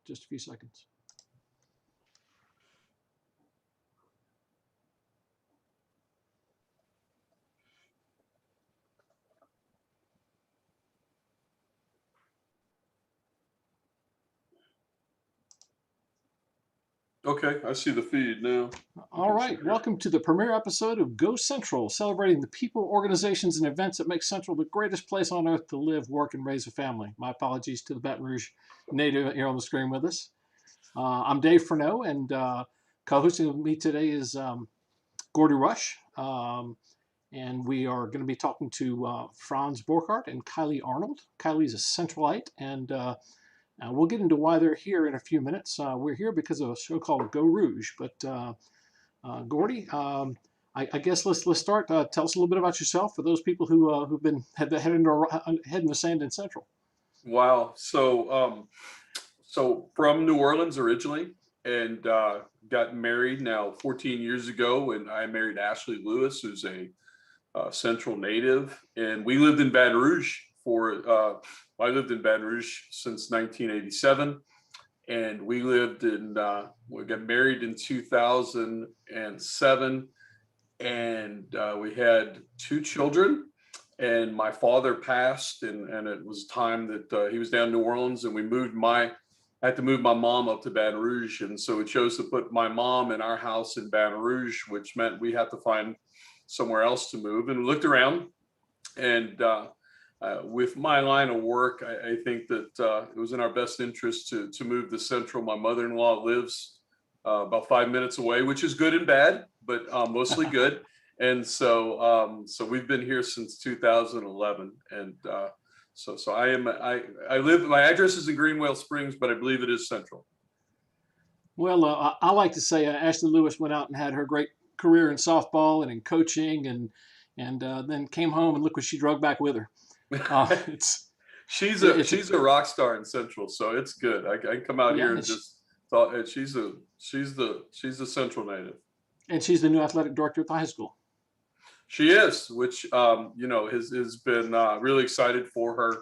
just a few seconds. Okay, I see the feed now. All right, welcome to the premiere episode of Go Central, celebrating the people, organizations, and events that make Central the greatest place on earth to live, work, and raise a family. My apologies to the Baton Rouge native here on the screen with us. I'm Dave Furneaux, and co-hosting with me today is Gordy Rush, and we are going to be talking to Franz Borchardt and Kylie Arnold. Kylie's a Centralite, and we'll get into why they're here in a few minutes. We're here because of a show called Go Rouge. But Gordy, I guess let's start. Tell us a little bit about yourself for those people who've been had their head in the sand in Central. Wow. So from New Orleans originally, and got married now 14 years ago, and I married Ashley Lewis, who's a Central native, and we lived in Baton Rouge I lived in Baton Rouge since 1987, and we got married in 2007, and we had 2 children, and my father passed, and it was time that he was down in New Orleans, and I had to move my mom up to Baton Rouge, and so we chose to put my mom in our house in Baton Rouge, which meant we had to find somewhere else to move, and we looked around, and with my line of work, I think that it was in our best interest to move to Central. My mother-in-law lives about 5 minutes away, which is good and bad, but mostly good. And so we've been here since 2011, and so I live. My address is in Greenwell Springs, but I believe it is Central. Well, I like to say Ashley Lewis went out and had her great career in softball and in coaching, and then came home, and look what she drug back with her. She's a rock star in Central, so it's good. I can come out here and just thought she's a Central native, and she's the new athletic director at the high school. She is, which has been really excited for her,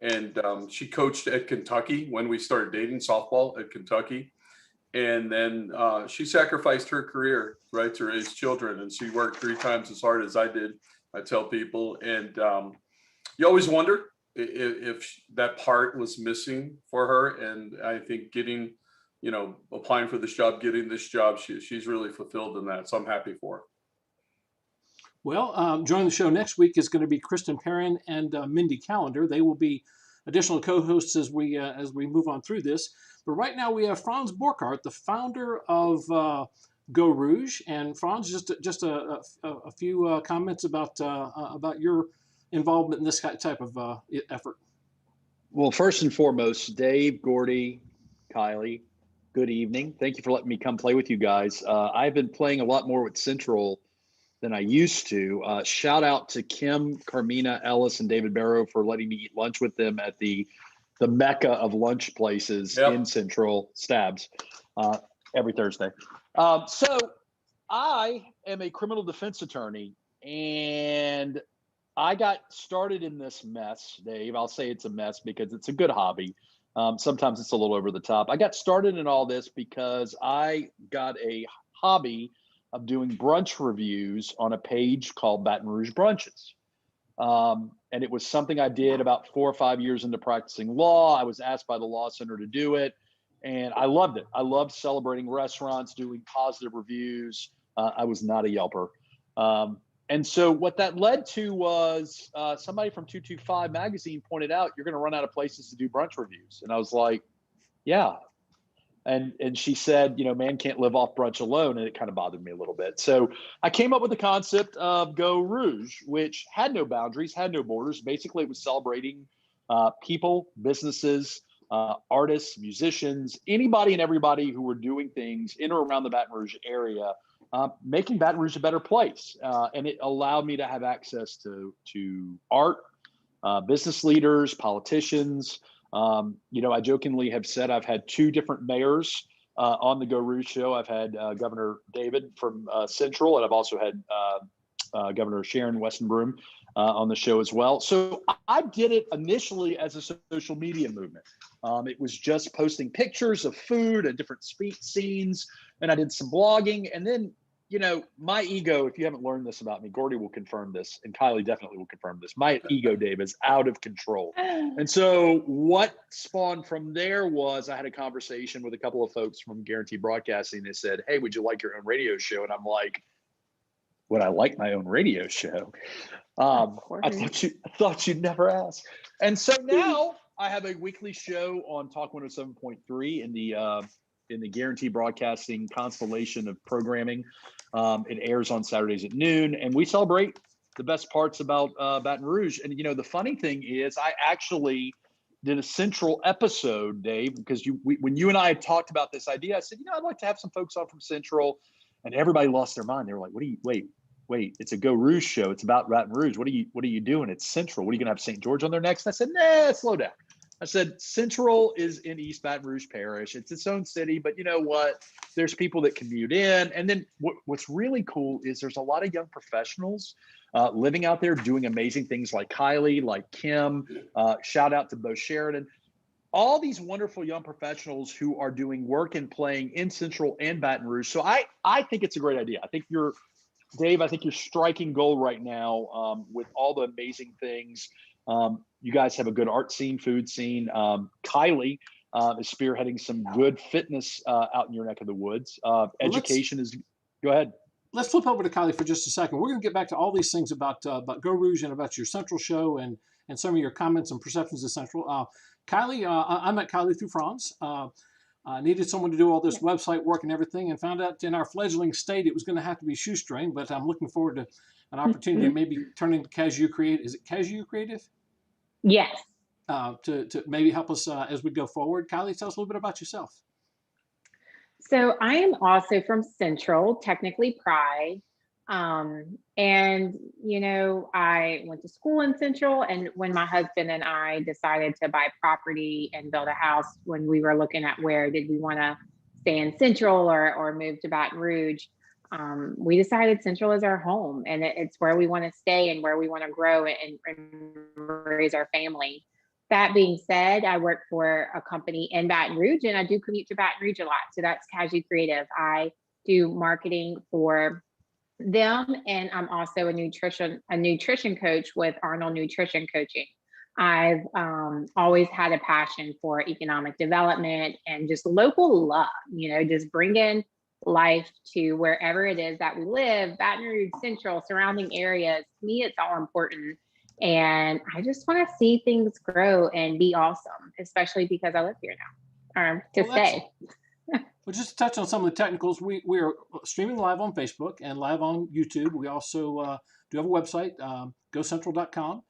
and she coached at Kentucky when we started dating, softball at Kentucky, and then she sacrificed her career, right, to raise children, and she worked 3 times as hard as I did. I tell people, and you always wonder if that part was missing for her, and I think applying for this job, getting this job, she's really fulfilled in that, so I'm happy for her. Well, joining the show next week is going to be Kristen Perrin and Mindy Callender. They will be additional co-hosts as we move on through this. But right now we have Franz Borchardt, the founder of Go Rouge. And Franz, just a few comments about your involvement in this type of effort. Well, first and foremost, Dave, Gordy, Kylie, good evening. Thank you for letting me come play with you guys. I've been playing a lot more with Central than I used to. Shout out to Kim, Carmina, Ellis, and David Barrow for letting me eat lunch with them at the mecca of lunch places in Central, Stabs, every Thursday. So I am a criminal defense attorney, and I got started in this mess, Dave. I'll say it's a mess because it's a good hobby. Sometimes it's a little over the top. I got started in all this because I got a hobby of doing brunch reviews on a page called Baton Rouge Brunches. And it was something I did about 4 or 5 years into practicing law. I was asked by the law center to do it, and I loved it. I loved celebrating restaurants, doing positive reviews. I was not a Yelper. And so what that led to was somebody from 225 magazine pointed out, you're going to run out of places to do brunch reviews. And I was like, yeah. And she said, man can't live off brunch alone. And it kind of bothered me a little bit. So I came up with the concept of Go Rouge, which had no boundaries, had no borders. Basically, it was celebrating people, businesses, artists, musicians, anybody and everybody who were doing things in or around the Baton Rouge area, making Baton Rouge a better place. And it allowed me to have access to art, business leaders, politicians. I jokingly have said I've had 2 different mayors on the Go Rouge show. I've had Governor David from Central, and I've also had Governor Sharon Westenbroom on the show as well. So I did it initially as a social media movement. It was just posting pictures of food and different scenes, and I did some blogging. And then, you know, my ego, if you haven't learned this about me, Gordy will confirm this, and Kylie definitely will confirm this. My ego, Dave, is out of control. And so what spawned from there was I had a conversation with a couple of folks from Guaranteed Broadcasting. They said, hey, would you like your own radio show? And I'm like, would I like my own radio show? I thought you'd never ask. And so now I have a weekly show on Talk 107.3 in the Guaranteed Broadcasting constellation of programming. It airs on Saturdays at noon, and we celebrate the best parts about Baton Rouge. And you know, the funny thing is, I actually did a Central episode, Dave, because when you and I had talked about this idea, I said, you know, I'd like to have some folks on from Central, and everybody lost their mind. They were like, "What do you wait? It's a Go Rouge show. It's about Baton Rouge. What are you doing? It's Central. What are you gonna have St. George on there next?" And I said, nah, slow down. I said, Central is in East Baton Rouge Parish. It's its own city, but you know what? There's people that commute in. And then what's really cool is there's a lot of young professionals living out there doing amazing things, like Kylie, like Kim, shout out to Bo Sheridan. All these wonderful young professionals who are doing work and playing in Central and Baton Rouge. So I think it's a great idea. Dave, I think you're striking gold right now with all the amazing things. You guys have a good art scene, food scene. Kylie is spearheading some good fitness out in your neck of the woods. Education is, go ahead. Let's flip over to Kylie for just a second. We're going to get back to all these things about Go Rouge and about your Central show and some of your comments and perceptions of Central. Kylie, I met Kylie through Franz. Needed someone to do all this website work and everything, and found out in our fledgling state it was going to have to be shoestring, but I'm looking forward to an opportunity to maybe turning to Cashew Creative. Is it Cashew Creative? Yes. To maybe help us as we go forward. Kylie, tell us a little bit about yourself. So I am also from Central, technically Pride. And, you know, I went to school in Central, and when my husband and I decided to buy property and build a house, when we were looking at where did we want to stay in Central or move to Baton Rouge, we decided Central is our home, and it's where we want to stay and where we want to grow and raise our family. That being said, I work for a company in Baton Rouge, and I do commute to Baton Rouge a lot. So that's Cashew Creative. I do marketing for them, and I'm also a nutrition coach with Arnold Nutrition Coaching. I've always had a passion for economic development and just local love, you know, just bringing life to wherever it is that we live, Baton Rouge, Central, surrounding areas. To me, it's all important. And I just want to see things grow and be awesome, especially because I live here now, stay. Well, just to touch on some of the technicals, we are streaming live on Facebook and live on YouTube. We also do have a website, gocentral.com.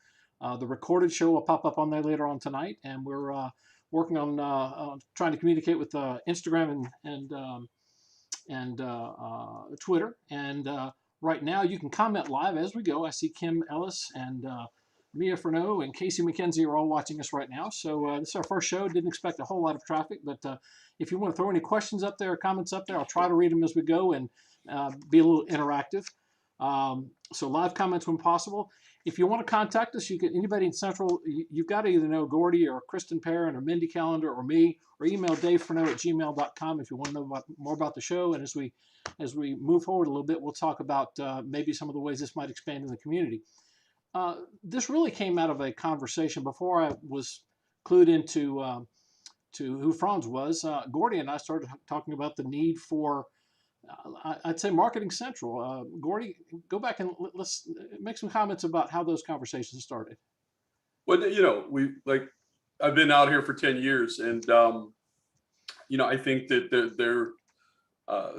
The recorded show will pop up on there later on tonight, and we're working on trying to communicate with Instagram and Twitter. And right now, you can comment live as we go. I see Kim Ellis and Mia Furneaux and Casey McKenzie are all watching us right now. So this is our first show. Didn't expect a whole lot of traffic, but if you want to throw any questions up there or comments up there, I'll try to read them as we go and be a little interactive. So live comments when possible. If you want to contact us, you can. Anybody in Central, you've got to either know Gordy or Kristen Perrin or Mindy Callender or me, or email davefurneaux@gmail.com if you want to know more about the show. And as we move forward a little bit, we'll talk about maybe some of the ways this might expand in the community. This really came out of a conversation before I was clued into to who Franz was. Gordy and I started talking about the need for, I'd say, Marketing Central. Gordy, go back and let's make some comments about how those conversations started. Well, you know, I've been out here for 10 years, and you know, I think that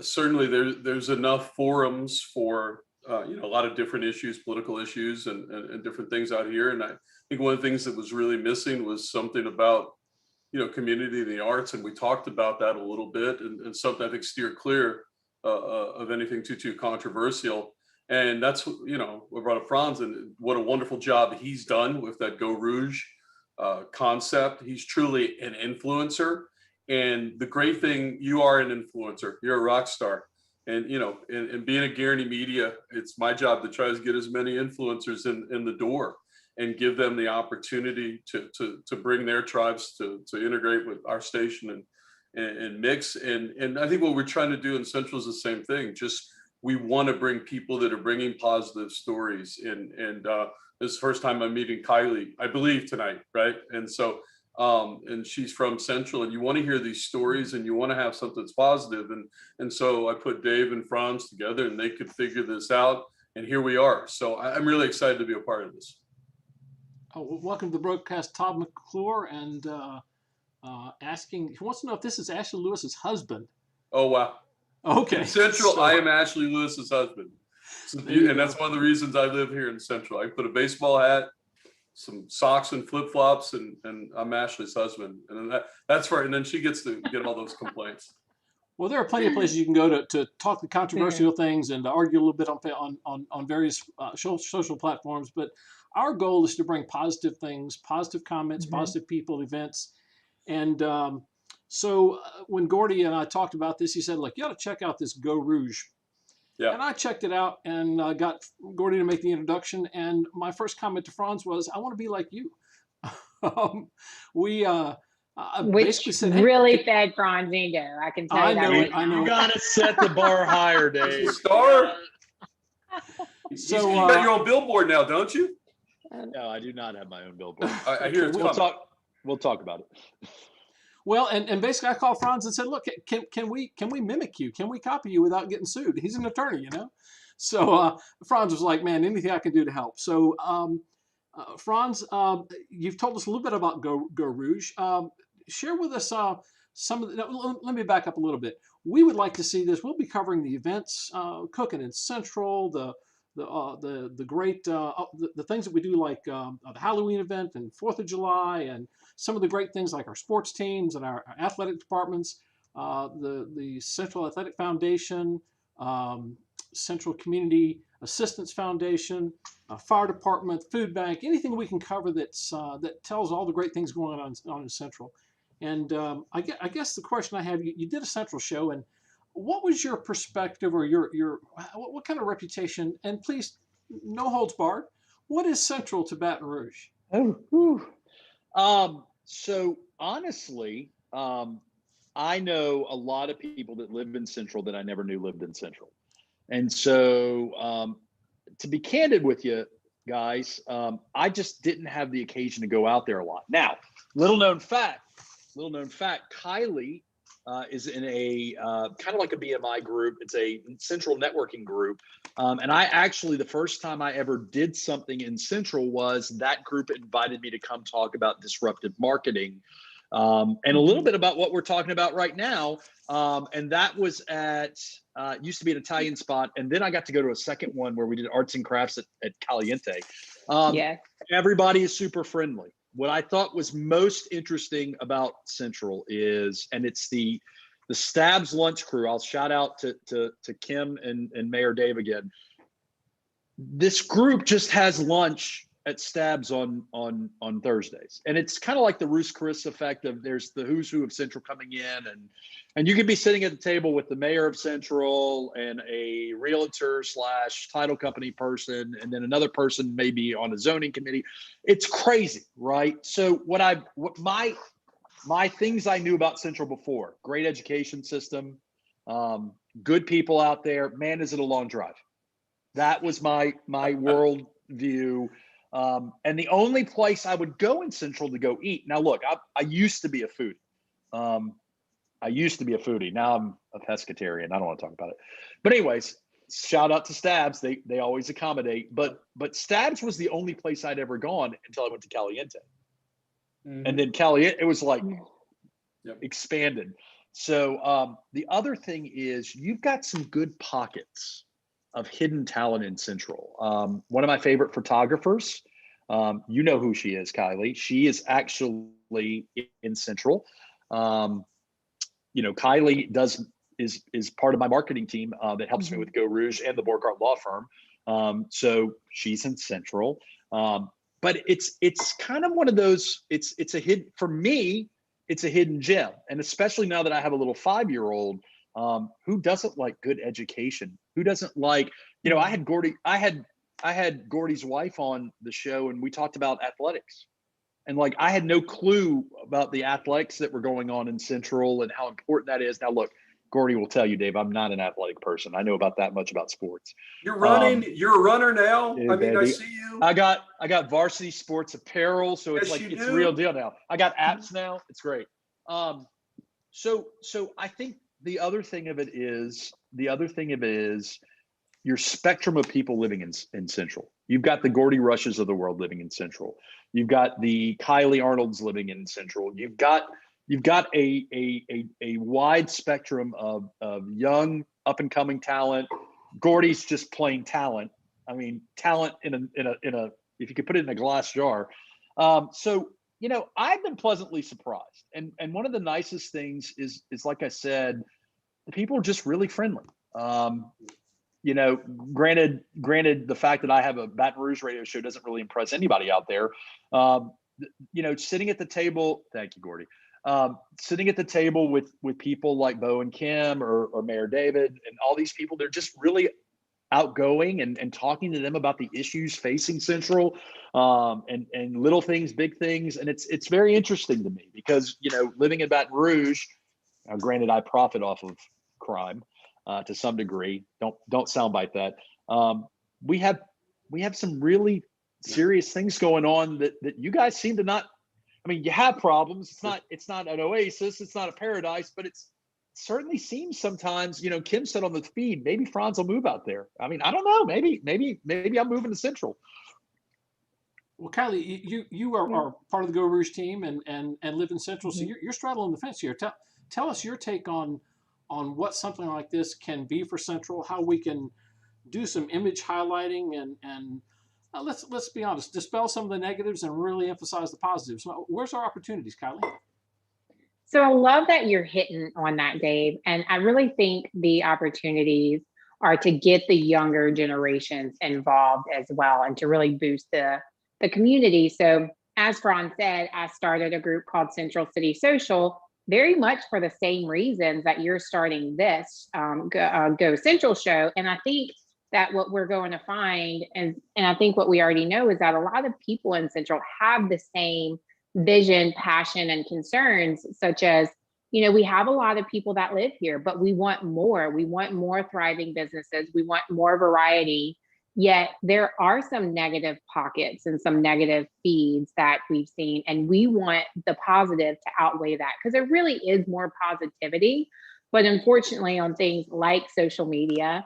certainly there's enough forums for you know, a lot of different issues, political issues, and different things out here. And I think one of the things that was really missing was something about, you know, community and the arts. And we talked about that a little bit, and something I think steer clear of anything too controversial. And that's, you know, what brought up Franz, and what a wonderful job he's done with that Go Rouge concept. He's truly an influencer. And the great thing, you are an influencer, you're a rock star. and and being a Guarantee Media, it's my job to try to get as many influencers in the door and give them the opportunity to bring their tribes to integrate with our station and mix. And I think what we're trying to do in Central is the same thing. Just we want to bring people that are bringing positive stories. And this is the first time I'm meeting Kylie, I believe, tonight, right? And so and she's from Central, and you want to hear these stories and you want to have something that's positive. And so I put Dave and Franz together and they could figure this out. And here we are. So I'm really excited to be a part of this. Oh, well, welcome to the broadcast, Todd McClure, and asking, he wants to know if this is Ashley Lewis's husband. Oh, wow. Okay. In Central, So, I am Ashley Lewis's husband. So, and that's one of the reasons I live here in Central. I put a baseball hat, some socks and flip-flops, and I'm Ashley's husband. And that's right. And then she gets to get all those complaints. well, there are plenty of places you can go to talk the controversial things and to argue a little bit on various social platforms. But our goal is to bring positive things, positive comments, positive people, events. And so when Gordy and I talked about this, he said, look, you ought to check out this Go Rouge. Yeah. And I checked it out and got Gordy to make the introduction. And my first comment to Franz was, I want to be like you. We Which basically said, hey, really fed Franzingo. I can tell you that right I now. know. You gotta set the bar higher, Dave. Star. So, you got your own billboard now, don't you? No, I do not have my own billboard. I hear it's We'll coming. We'll talk about it. Well, and basically I called Franz and said, look, can we mimic you? Can we copy you without getting sued? He's an attorney, you know? So Franz was like, man, anything I can do to help. So Franz, you've told us a little bit about Go Rouge. Share with us some of the, no, let me back up a little bit. We would like to see this. We'll be covering the events, cooking in Central, the great the things that we do, like the Halloween event and 4th of July, and some of the great things like our sports teams and our athletic departments, the Central Athletic Foundation, Central Community Assistance Foundation, fire department, food bank, anything we can cover that's that tells all the great things going on in Central. And I guess the question I have, you did a Central show, and what was your perspective, or your what kind of reputation? And please, no holds barred. What is Central to Baton Rouge? So honestly, I know a lot of people that live in Central that I never knew lived in Central. And so to be candid with you guys, I just didn't have the occasion to go out there a lot. Now, little known fact, Kylie is in a kind of like a BMI group. It's a Central networking group. And I actually, the first time I ever did something in Central was that group invited me to come talk about disruptive marketing and a little bit about what we're talking about right now. And that was at, used to be an Italian spot. And then I got to go to a second one where we did arts and crafts at Caliente. Yes. Everybody is super friendly. What I thought was most interesting about Central is, and it's the Stabs lunch crew. I'll shout out to Kim and Mayor Dave again. This group just has lunch at Stabs on Thursdays, and it's kind of like the Ruth Chris effect of there's the who's who of Central coming in, and you could be sitting at the table with the mayor of Central and a realtor / title company person, and then another person maybe on a zoning committee. It's crazy, right? So what my things I knew about Central before: great education system, good people out there. Man, is it a long drive? That was my world view. And the only place I would go in Central to go eat. Now, look, I used to be a foodie. Now I'm a pescatarian. I don't want to talk about it. But anyways, shout out to Stabs. They always accommodate. But Stabs was the only place I'd ever gone until I went to Caliente. Mm-hmm. And then Caliente, it was like expanded. So the other thing is you've got some good pockets of hidden talent in Central. One of my favorite photographers, you know who she is, Kylie. She is actually in Central. Kylie is part of my marketing team that helps me with Go Rouge and the Borghardt Law Firm. So she's in Central. But it's kind of one of those, it's a hidden, for me, it's a hidden gem. And especially now that I have a little 5-year-old, Who doesn't like good education? Who doesn't like, you know, I had Gordy's wife on the show and we talked about athletics. And like, I had no clue about the athletics that were going on in Central and how important that is. Now, look, Gordy will tell you, Dave, I'm not an athletic person. I know about that much about sports. You're running. You're a runner now. Yeah, I mean, I baby. see you. I got varsity sports apparel, so it's Yes, like you it's do. real deal now. I got apps now. It's great. So I think the other thing of it is your spectrum of people living in Central. You've got the Gordy Rushes of the world living in Central. You've got the Kylie Arnolds living in Central. You've got a wide spectrum of young up and coming talent. Gordy's just plain talent. I mean, talent in a if you could put it in a glass jar. So you know, I've been pleasantly surprised. And one of the nicest things is like I said, the people are just really friendly. You know, granted, the fact that I have a Baton Rouge radio show doesn't really impress anybody out there. You know, sitting at the table, thank you, Gordy. Sitting at the table with people like Bo and Kim or Mayor David and all these people, they're just really outgoing and talking to them about the issues facing Central, and little things, big things. And it's very interesting to me because, you know, living in Baton Rouge, now granted, I profit off of crime to some degree. Don't soundbite that. We have some really serious things going on that you guys seem to not. I mean, you have problems. It's not an oasis. It's not a paradise, but it certainly seems sometimes, you know, Kim said on the feed, maybe Franz will move out there. I mean, I don't know. Maybe I'm moving to Central. Well, Kylie, you are part of the Go Rouge team and live in Central, so you're straddling the fence here. Tell us your take on what something like this can be for Central, how we can do some image highlighting and let's be honest, dispel some of the negatives and really emphasize the positives. Where's our opportunities, Kylie? So I love that you're hitting on that, Dave. And I really think the opportunities are to get the younger generations involved as well and to really boost the community. So as Franz said, I started a group called Central City Social, very much for the same reasons that you're starting this Go Central show. And I think that what we're going to find, and I think what we already know, is that a lot of people in Central have the same vision, passion, and concerns, such as, you know, we have a lot of people that live here, but we want more. We want more thriving businesses. We want more variety. Yet there are some negative pockets and some negative feeds that we've seen, and we want the positive to outweigh that because there really is more positivity. But unfortunately, on things like social media,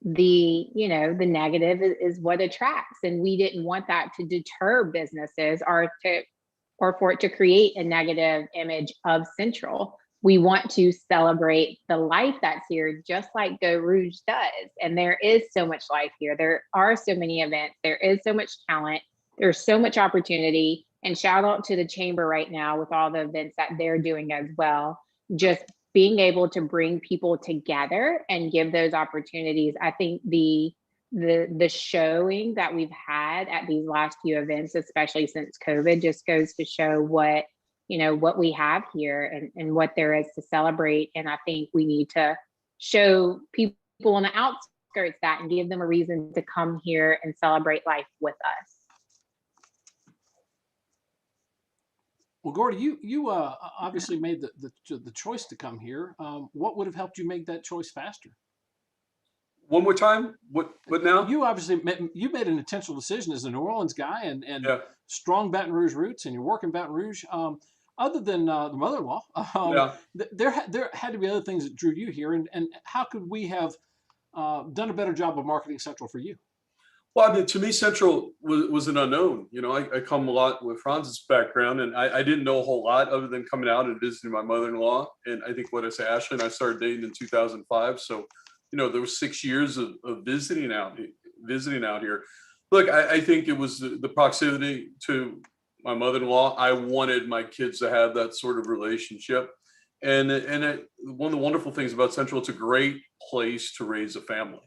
the negative is what attracts, and we didn't want that to deter businesses or for it to create a negative image of Central. We want to celebrate the life that's here, just like Go Rouge does. And there is so much life here. There are so many events. There is so much talent. There's so much opportunity. And shout out to the chamber right now with all the events that they're doing as well. Just being able to bring people together and give those opportunities. I think the showing that we've had at these last few events, especially since COVID, just goes to show what we have here and what there is to celebrate. And I think we need to show people on the outskirts that and give them a reason to come here and celebrate life with us. Well, Gordy, you obviously made the choice to come here. What would have helped you make that choice faster? One more time. What now? You obviously made an intentional decision as a New Orleans guy and Yeah. strong Baton Rouge roots, and you work in Baton Rouge. Other than the mother-in-law, there had to be other things that drew you here. And how could we have done a better job of marketing Central for you? Well, I mean, to me, Central was an unknown. You know, I come a lot with Franz's background, and I didn't know a whole lot other than coming out and visiting my mother-in-law. And I think what I say, Ashley and I started dating in 2005. So, you know, there was 6 years of visiting out here. Look, I think it was the proximity to my mother-in-law. I wanted my kids to have that sort of relationship. And one of the wonderful things about Central, it's a great place to raise a family.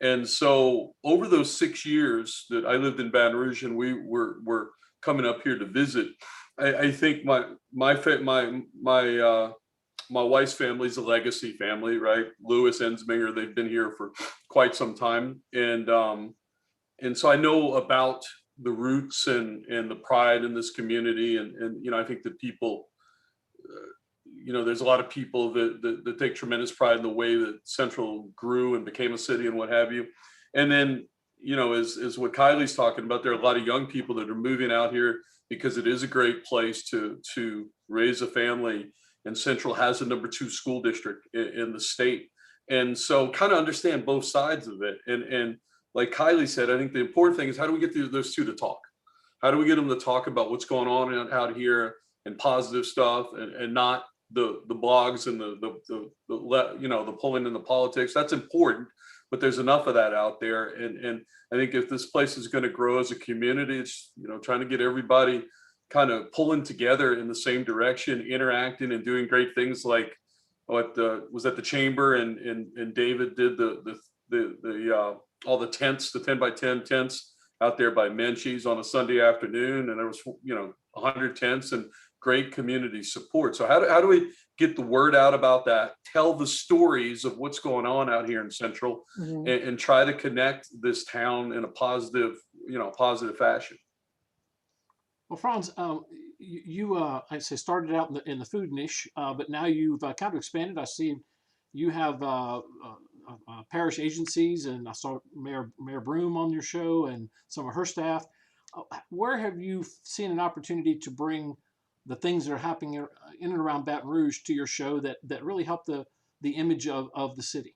And so over those 6 years that I lived in Baton Rouge and we were coming up here to visit, I think my my wife's family's a legacy family, right? Lewis Ensminger, they've been here for quite some time. And so I know about the roots and the pride in this community. And you know, I think that people, you know, there's a lot of people that take tremendous pride in the way that Central grew and became a city and what have you. And then, you know, as what Kylie's talking about, there are a lot of young people that are moving out here because it is a great place to raise a family. And Central has the #2 school district in the state. And so kind of understand both sides of it. And like Kylie said, I think the important thing is, how do we get those two to talk? How do we get them to talk about what's going on out here and positive stuff, and not the blogs and the pulling in the politics? That's important, but there's enough of that out there. And I think if this place is going to grow as a community, it's, you know, trying to get everybody kind of pulling together in the same direction, interacting and doing great things, like what was at the chamber, and David did the all the tents, the 10x10 tents out there by Menchie's on a Sunday afternoon, and there was, you know, 100 tents and great community support. So how do we get the word out about that? Tell the stories of what's going on out here in Central, and try to connect this town in a positive fashion. Well, Franz, you I say started out in the food niche, but now you've kind of expanded. I see you have parish agencies, and I saw Mayor Broom on your show and some of her staff. Where have you seen an opportunity to bring the things that are happening in and around Baton Rouge to your show that really help the image of the city?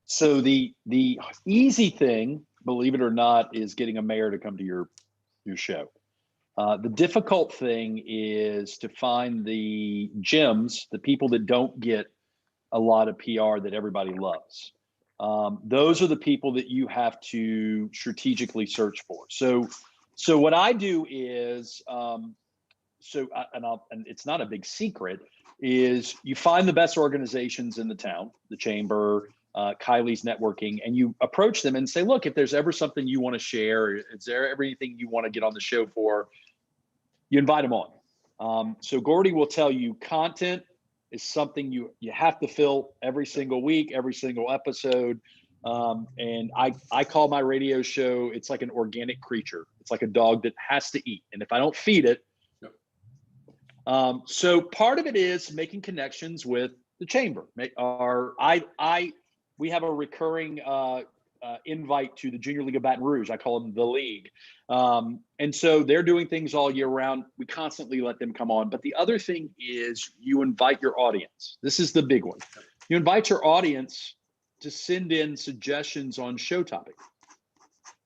So the easy thing, believe it or not, is getting a mayor to come to your show. The difficult thing is to find the gems, the people that don't get a lot of PR that everybody loves. Those are the people that you have to strategically search for. So what I do is, and it's not a big secret, is you find the best organizations in the town, the chamber, Kylie's networking, and you approach them and say, look, if there's ever something you want to share, is there ever anything you want to get on the show for, you invite them on. So Gordy will tell you, content is something you have to fill every single week, every single episode. And I call my radio show, it's like an organic creature. It's like a dog that has to eat. And if I don't feed it, so part of it is making connections with the chamber. We have a recurring invite to the Junior League of Baton Rouge. I call them the league. And so they're doing things all year round. We constantly let them come on. But the other thing is you invite your audience. This is the big one. You invite your audience to send in suggestions on show topic.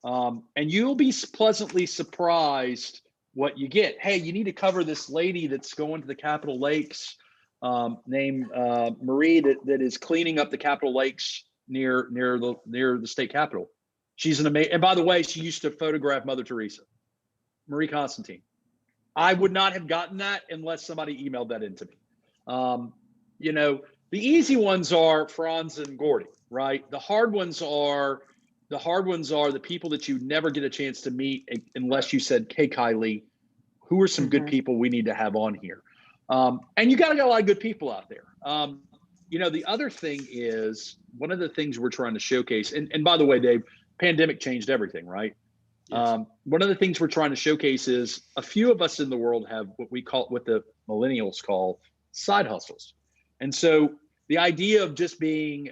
And you'll be pleasantly surprised what you get. Hey, you need to cover this lady that's going to the Capitol Lakes, named Marie, that is cleaning up the Capitol Lakes near the state capitol. She's an amazing, and by the way, she used to photograph Mother Teresa, Marie Constantine. I would not have gotten that unless somebody emailed that into me. You know, the easy ones are Franz and Gordy, right? The hard ones are the people that you never get a chance to meet unless you said, hey, Kylie, who are some good people we need to have on here? And you got to get a lot of good people out there. You know, the other thing is, one of the things we're trying to showcase, and by the way, Dave, pandemic changed everything, right? Yes. One of the things we're trying to showcase is a few of us in the world have what the millennials call side hustles. And so the idea of just being,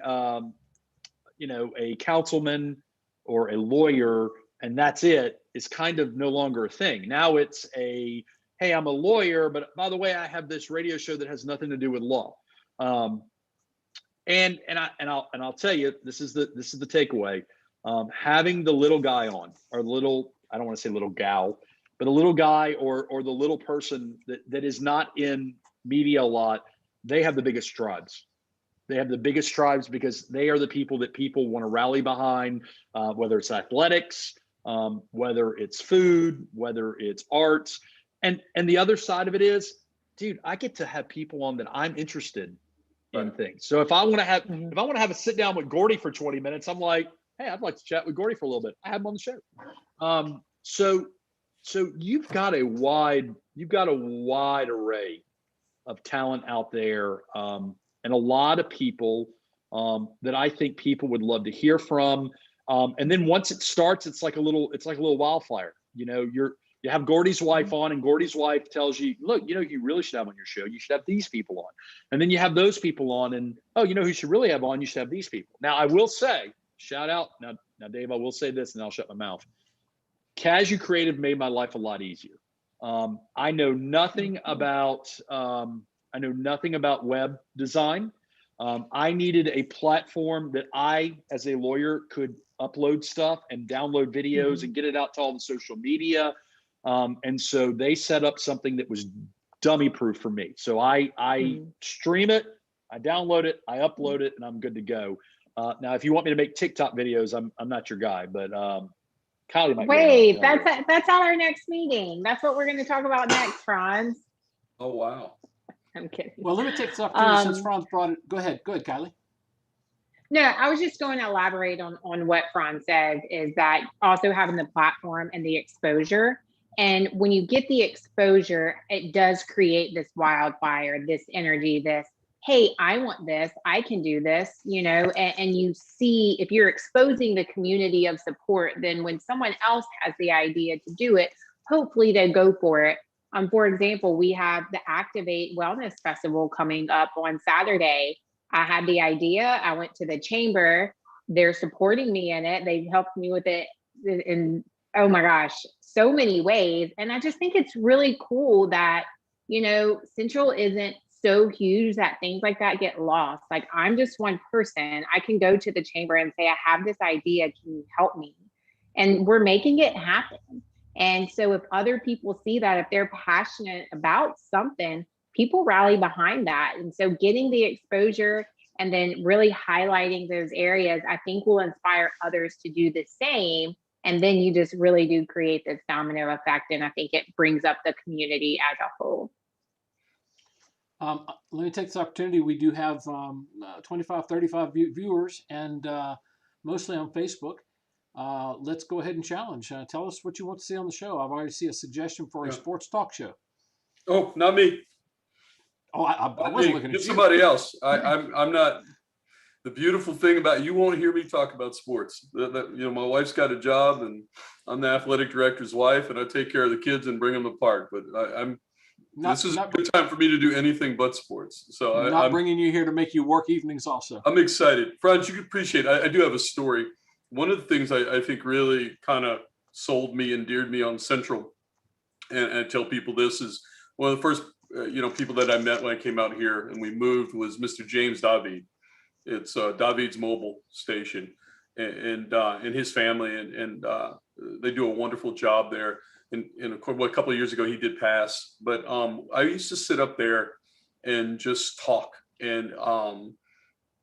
you know, a councilman or a lawyer and that's it is kind of no longer a thing. Now it's hey, I'm a lawyer, but by the way, I have this radio show that has nothing to do with law. And I'll tell you, this is the takeaway. Having the little guy on, or I don't want to say little gal, but a little guy or the little person that is not in media a lot, they have the biggest strides. They have the biggest strides because they are the people that people want to rally behind, whether it's athletics, whether it's food, whether it's arts. And the other side of it is, dude, I get to have people on that I'm interested in things. So if I want to have a sit down with Gordy for 20 minutes, I'm like, hey, I'd like to chat with Gordy for a little bit. I have him on the show. So you've got a wide array talent out there, and a lot of people that I think people would love to hear from. And then once it starts, it's like a little wildfire. You know, you have Gordy's wife on, and Gordy's wife tells you, look, you know, you really should have on your show. You should have these people on. And then you have those people on, and oh, you know who you should really have on? You should have these people. Now, I will say, shout out. Now, Dave, I will say this, and I'll shut my mouth. Casu Creative made my life a lot easier. I know nothing about web design. I needed a platform that I, as a lawyer, could upload stuff and download videos and get it out to all the social media. And so they set up something that was dummy proof for me. So I stream it, I download it, I upload it, and I'm good to go. Now, if you want me to make TikTok videos, I'm not your guy, but Kylie might. Wait, that's at our next meeting. That's what we're going to talk about next, Franz. Oh, wow. I'm kidding. Well, let me take this opportunity since Franz brought it. Go ahead, Kylie. No, I was just going to elaborate on what Franz said, is that also having the platform and the exposure. And when you get the exposure, it does create this wildfire, this energy, this, hey, I want this, I can do this, you know, and you see, if you're exposing the community of support, then when someone else has the idea to do it, hopefully they go for it. For example, we have the Activate Wellness Festival coming up on Saturday. I had the idea, I went to the chamber, they're supporting me in it. They've helped me with it in, oh my gosh, so many ways. And I just think it's really cool that, you know, Central isn't so huge that things like that get lost. Like, I'm just one person. I can go to the chamber and say, I have this idea, can you help me? And we're making it happen. And so if other people see that, if they're passionate about something, people rally behind that. And so getting the exposure and then really highlighting those areas, I think will inspire others to do the same. And then you just really do create this domino effect. And I think it brings up the community as a whole. Let me take this opportunity. We do have 25, 35 viewers, and mostly on Facebook. Let's go ahead and challenge. Tell us what you want to see on the show. I've already seen a suggestion for a sports talk show. Oh, not me. Oh, I wasn't looking at you. Get somebody else. I'm not. The beautiful thing about you won't hear me talk about sports. You know, my wife's got a job, and I'm the athletic director's wife, and I take care of the kids and bring them to the park. But this is a good time for me to do anything but sports. So I'm bringing you here to make you work evenings also. I'm excited. Franz, you can appreciate, I do have a story. One of the things I think really kind of sold me, endeared me on Central, and I tell people this, is one of the first people that I met when I came out here and we moved was Mr. James David. It's David's mobile station, and his family, and they do a wonderful job there. And a couple of years ago, he did pass, but I used to sit up there and just talk. And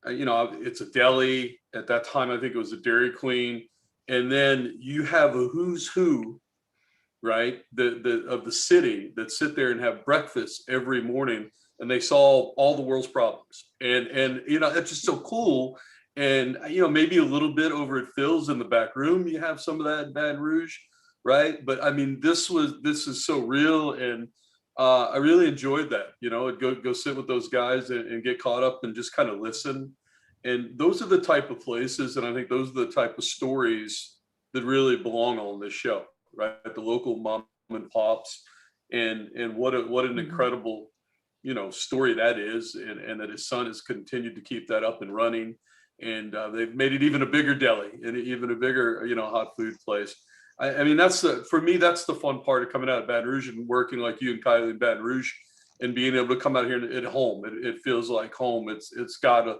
it's a deli at that time. I think it was a Dairy Queen, and then you have a who's who, right? Of the city that sit there and have breakfast every morning, and they solve all the world's problems. And it's just so cool. And maybe a little bit over at Phil's in the back room, you have some of that in Baton Rouge, right? But I mean, this is so real, and I really enjoyed that. I'd go sit with those guys and get caught up and just kind of listen. And those are the type of places, and I think those are the type of stories that really belong on this show, right? The local mom and pops, and what an incredible story that is, and that his son has continued to keep that up and running, and they've made it even a bigger deli and even a bigger hot food place. I mean, for me that's the fun part of coming out of Baton Rouge and working like you and Kylie in Baton Rouge, and being able to come out here at home. It feels like home. It's got a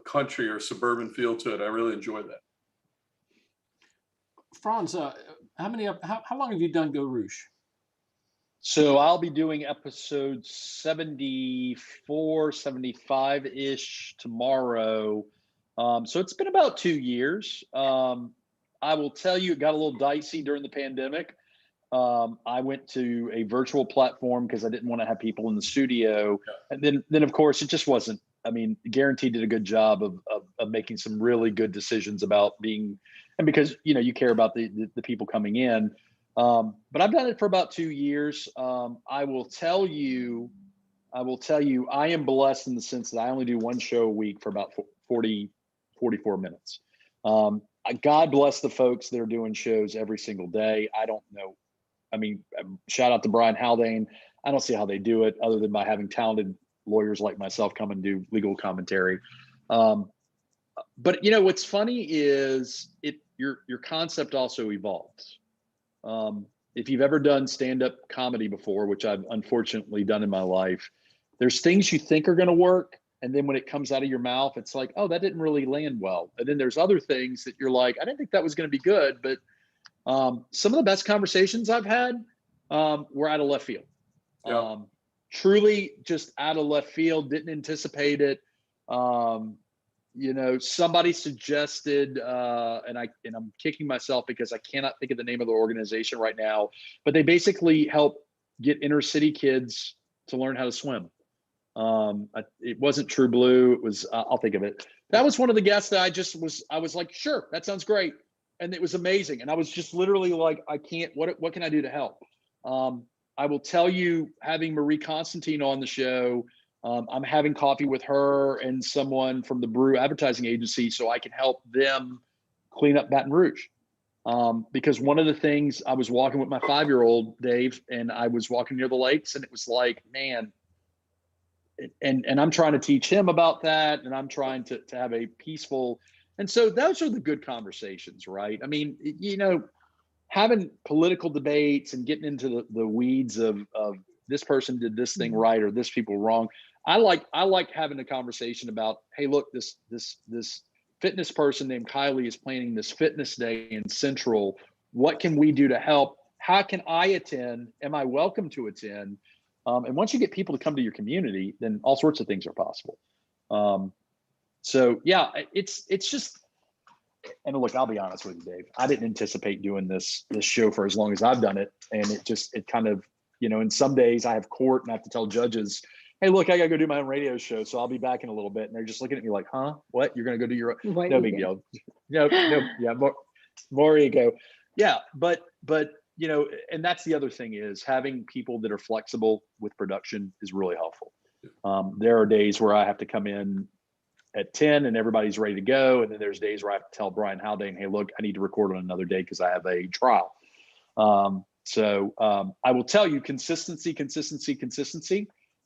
country or suburban feel to it. I really enjoy that. Franz, how long have you done Go Rouge? So I'll be doing episode 74, 75-ish tomorrow. So it's been about 2 years. I will tell you, it got a little dicey during the pandemic. I went to a virtual platform because I didn't want to have people in the studio. And then of course, it just wasn't. I mean, Guarantee did a good job of making some really good decisions about being, and because, you care about the people coming in. But I've done it for about 2 years. I will tell you, I will tell you, I am blessed in the sense that I only do one show a week for about 40, 44 minutes. God bless the folks that are doing shows every single day. I don't know. I mean, shout out to Brian Haldane. I don't see how they do it other than by having talented lawyers like myself come and do legal commentary. But you know, what's funny is your concept also evolves. If you've ever done stand-up comedy before, which I've unfortunately done in my life, there's things you think are going to work. And then when it comes out of your mouth, it's like, oh, that didn't really land well. And then there's other things that you're like, I didn't think that was going to be good. But some of the best conversations I've had were out of left field. Yeah. Truly just out of left field, didn't anticipate it. You know, somebody suggested, and I'm kicking myself because I cannot think of the name of the organization right now, but they basically help get inner city kids to learn how to swim. It wasn't True Blue. It was, I'll think of it. That was one of the guests that I was like, sure, that sounds great. And it was amazing. And I was just literally like, what can I do to help? I will tell you, having Marie Constantine on the show, I'm having coffee with her and someone from the Brew advertising agency so I can help them clean up Baton Rouge. Because one of the things, I was walking with my 5-year-old Dave, and I was walking near the lakes, and it was like, man, and I'm trying to teach him about that, and I'm trying to have a peaceful, and so those are the good conversations, right? I mean, you know, having political debates and getting into the weeds of this person did this thing right or this people wrong. I like having a conversation about, hey, look, this fitness person named Kylie is planning this fitness day in Central. What can we do to help? How can I attend? Am I welcome to attend? And once you get people to come to your community, then all sorts of things are possible. So yeah, it's just, and look, I'll be honest with you, Dave, I didn't anticipate doing this show for as long as I've done it. And it kind of, you know, and some days I have court and I have to tell judges, hey, look, I got to go do my own radio show. So I'll be back in a little bit. And they're just looking at me like, huh, what? You're going to go do your, no big deal. No, yeah, more ego. Yeah. But, you know, and that's the other thing is having people that are flexible with production is really helpful. There are days where I have to come in at 10 and everybody's ready to go. And then there's days where I have to tell Brian Haldane, hey, look, I need to record on another day because I have a trial. So I will tell you consistency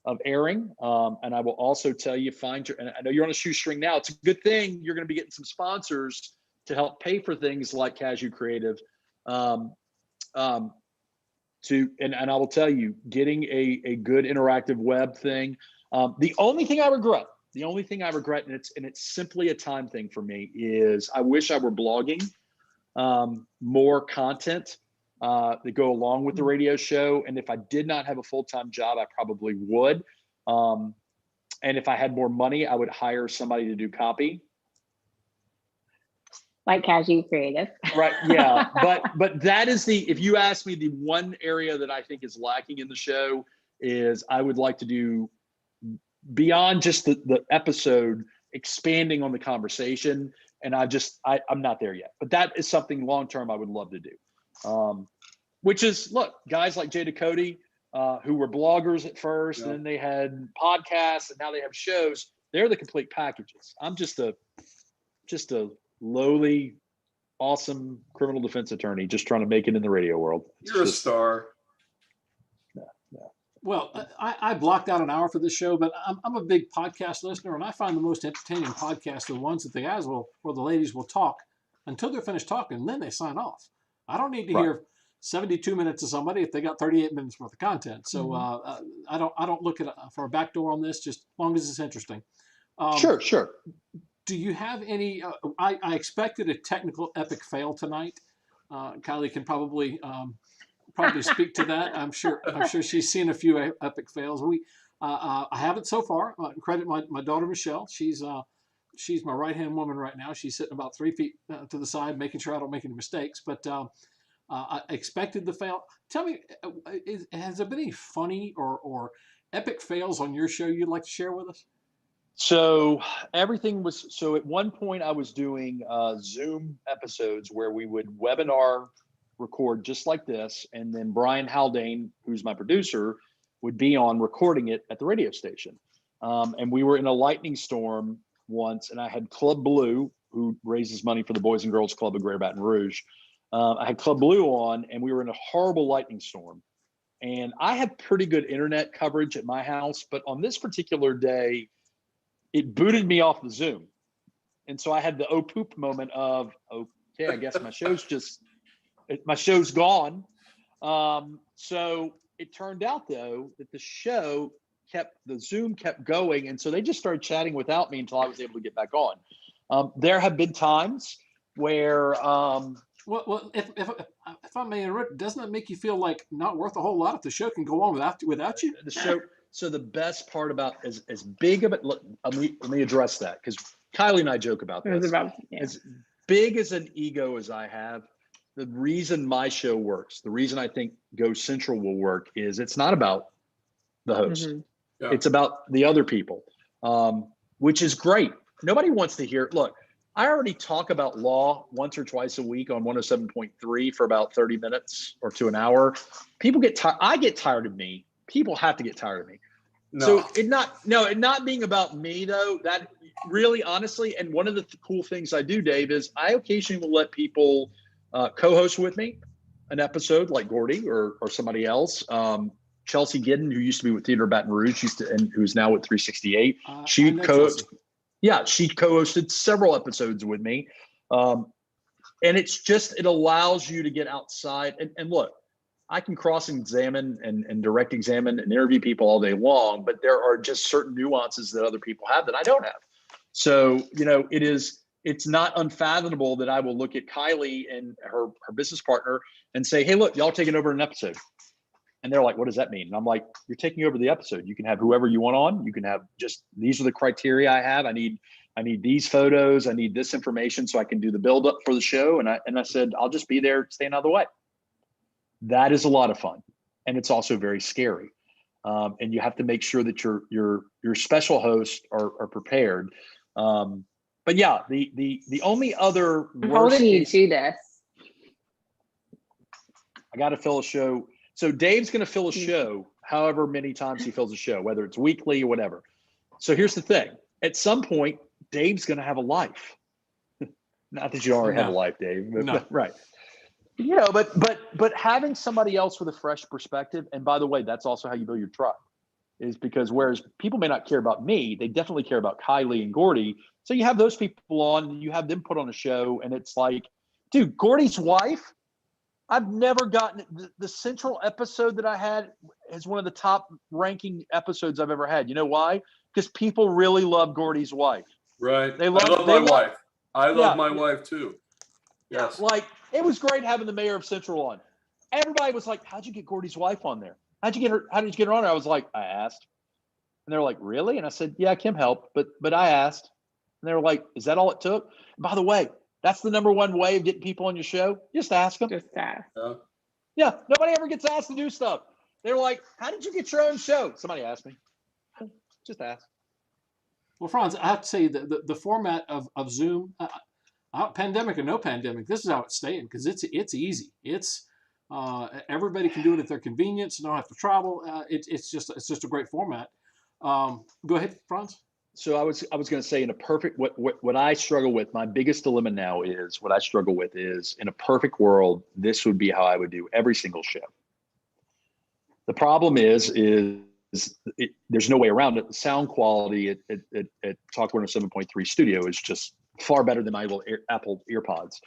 of airing. And I will also tell you, and I know you're on a shoestring now. It's a good thing you're going to be getting some sponsors to help pay for things like Cashew Creative. And I will tell you, getting a good interactive web thing. The only thing I regret, and it's simply a time thing for me, is I wish I were blogging more content that go along with the radio show. And if I did not have a full-time job, I probably would. And if I had more money, I would hire somebody to do copy. Like Cashew Creative. Right. Yeah. But that is if you ask me, the one area that I think is lacking in the show is I would like to do beyond just the episode, expanding on the conversation. And I'm not there yet, but that is something long-term I would love to do. Which is, look, guys like Jay Ducote, who were bloggers at first, and then they had podcasts, and now they have shows. They're the complete packages. I'm just a lowly, awesome criminal defense attorney, just trying to make it in the radio world. You're a star. Well, I blocked out an hour for this show, but I'm a big podcast listener, and I find the most entertaining podcasts are the ones that the guys will, or the ladies will talk until they're finished talking, and then they sign off. I don't need to hear 72 minutes of somebody if they got 38 minutes worth of content. So I don't look at for a backdoor on this, just as long as it's interesting. Sure. Do you have any? I expected a technical epic fail tonight. Kylie can probably speak to that. I'm sure she's seen a few epic fails. I haven't so far. Credit my daughter Michelle. She's my right hand woman right now. She's sitting about 3 feet to the side, making sure I don't make any mistakes. But I expected the fail. Tell me, has there been any funny or epic fails on your show you'd like to share with us? So at one point I was doing Zoom episodes where we would webinar record just like this. And then Brian Haldane, who's my producer, would be on recording it at the radio station. And we were in a lightning storm once, and I had Club Blue, who raises money for the Boys and Girls Club of Greater Baton Rouge. I had Club Blue on, and we were in a horrible lightning storm. And I have pretty good internet coverage at my house, but on this particular day, it booted me off the Zoom. And so I had the oh poop moment of, okay, I guess my show's gone. So it turned out though that the Zoom kept going. And so they just started chatting without me until I was able to get back on. There have been times where, well, if I may interrupt, doesn't it make you feel like not worth a whole lot if the show can go on without you? the show. So the best part about as big of it, look, let me address that, because Kylie and I joke about this. As big as an ego as I have, the reason my show works, the reason I think Go Central will work is it's not about the host. Mhm. Yeah. It's about the other people, which is great. Nobody wants to hear, look, I already talk about law once or twice a week on 107.3 for about 30 minutes or to an hour. People get tired. I get tired of me. People have to get tired of me. No. So it not being about me though, that really honestly, and one of the cool things I do, Dave, is I occasionally will let people co-host with me an episode like Gordy or somebody else. Chelsea Giddon, who used to be with Theater Baton Rouge, and who's now with 368. She co-hosted several episodes with me. And it allows you to get outside and look, I can cross-examine and direct examine and interview people all day long, but there are just certain nuances that other people have that I don't have. So, it's not unfathomable that I will look at Kylie and her business partner and say, hey, look, y'all taking over an episode. And they're like, what does that mean? And I'm like, you're taking over the episode. You can have whoever you want on. You can have these are the criteria I have. I need these photos. I need this information so I can do the build up for the show. And I said, I'll just be there staying out of the way. That is a lot of fun. And it's also very scary. And you have to make sure that your special hosts are prepared. But yeah, the only other I'm holding you to this. I got to fill a show. So Dave's going to fill a show however many times he fills a show, whether it's weekly or whatever. So here's the thing. At some point, Dave's going to have a life. Not that you already have a life, Dave. But, right. But having somebody else with a fresh perspective, and by the way, that's also how you build your tribe, is because whereas people may not care about me, they definitely care about Kylie and Gordy. So you have those people on, and you have them put on a show, and it's like, dude, Gordy's wife, I've never gotten the Central episode that I had is one of the top ranking episodes I've ever had. You know why? Because people really love Gordy's wife. Right. I love my wife. I love my wife too. Yes. Like, it was great having the mayor of Central on. Everybody was like, how'd you get Gordy's wife on there? How did you get her on there? I was like, I asked. And they're like, really? And I said, yeah, Kim helped, but I asked. And they were like, is that all it took? And by the way, that's the number one way of getting people on your show. Just ask them. Just ask. Yeah. Nobody ever gets asked to do stuff. They were like, how did you get your own show? Somebody asked me. Just ask. Well, Franz, I have to say the format of Zoom, pandemic or no pandemic, this is how it's staying because it's easy. It's everybody can do it at their convenience. Don't have to travel. It's just a great format. Go ahead, Franz. So I was going to say, in a perfect, what I struggle with, my biggest dilemma now is what I struggle with is, in a perfect world, this would be how I would do every single show. The problem is there's no way around it. The sound quality at Talk 107.3 Studio is just far better than my little Apple EarPods.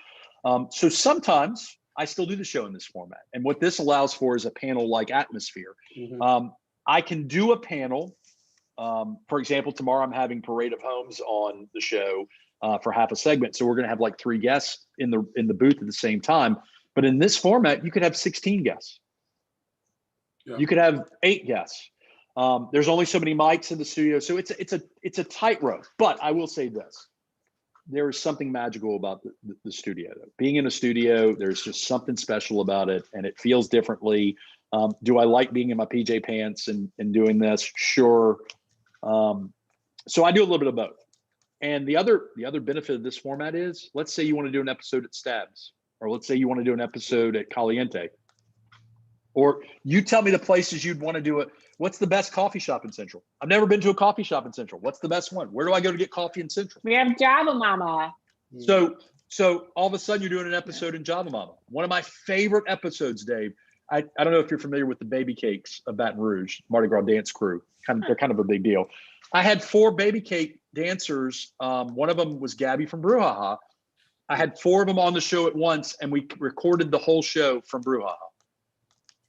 So sometimes I still do the show in this format. And what this allows for is a panel-like atmosphere. Mm-hmm. I can do a panel. For example, tomorrow I'm having Parade of Homes on the show for half a segment. So we're going to have like 3 guests in the booth at the same time. But in this format, you could have 16 guests. Yeah. You could have 8 guests. There's only so many mics in the studio. So it's a tightrope. But I will say this. There is something magical about the studio. Being in a studio, there's just something special about it, and it feels differently. Do I like being in my PJ pants and doing this? Sure. So I do a little bit of both. And the other benefit of this format is, let's say you want to do an episode at Stabs, or let's say you want to do an episode at Caliente. Or you tell me the places you'd want to do it. What's the best coffee shop in Central? I've never been to a coffee shop in Central. What's the best one? Where do I go to get coffee in Central? We have Java Mama. So all of a sudden you're doing an episode in Java Mama. One of my favorite episodes, Dave. I don't know if you're familiar with the Baby Cakes of Baton Rouge, Mardi Gras dance crew. They're kind of a big deal. I had 4 baby cake dancers. One of them was Gabby from Brouhaha. I had 4 of them on the show at once, and we recorded the whole show from Brouhaha,